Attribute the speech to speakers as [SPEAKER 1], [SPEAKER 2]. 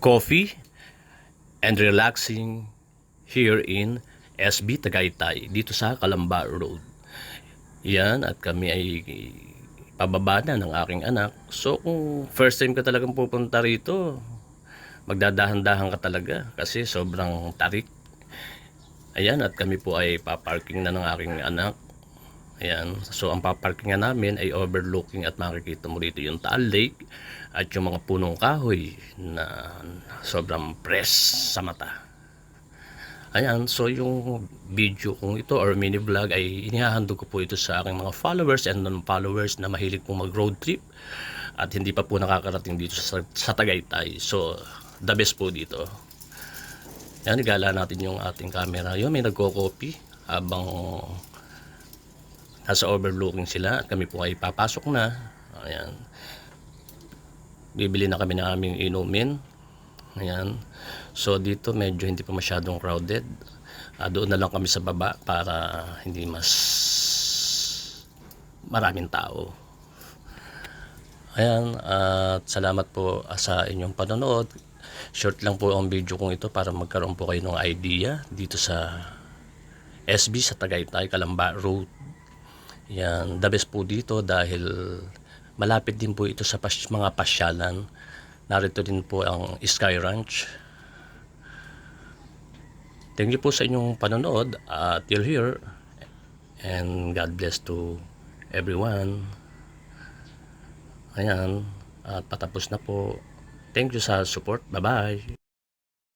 [SPEAKER 1] coffee and relaxing here in SB Tagaytay dito sa Calamba Road. Yan, at kami ay pababa na ng aking anak. So kung first time ka talagang pupunta rito, magdadahan-dahan ka talaga kasi sobrang tarik. Ayan, at kami po ay paparking na ng aking anak. Ayan, so ang paparkingan namin ay overlooking at makikita mo rito yung Taal Lake at yung mga punong kahoy na sobrang press sa mata. Ayan, so yung video kong ito or mini vlog ay inihahandog ko po ito sa aking mga followers and non-followers na mahilig pong mag road trip at hindi pa po nakakarating dito sa Tagaytay. So the best po dito. Ayan, igala natin yung ating camera. Yun, may nagko-copy habang nasa overlooking sila at kami po ay papasok na. Ayan, bibili na kami ng aming inumin. Ayan, so dito medyo hindi pa masyadong crowded. Doon na lang kami sa baba para hindi mas maraming tao. Ayan, at salamat po sa inyong panonood. Short lang po ang video kong ito para magkaroon po kayo ng idea dito sa SB sa Tagaytay, Calamba Road. Yan, the best po dito dahil malapit din po ito sa mga pasyalan. Narito din po ang Sky Ranch. Thank you po sa inyong panonood till here, and God bless to everyone. Ayan, at patapos na po. Thank you sa support. Bye bye.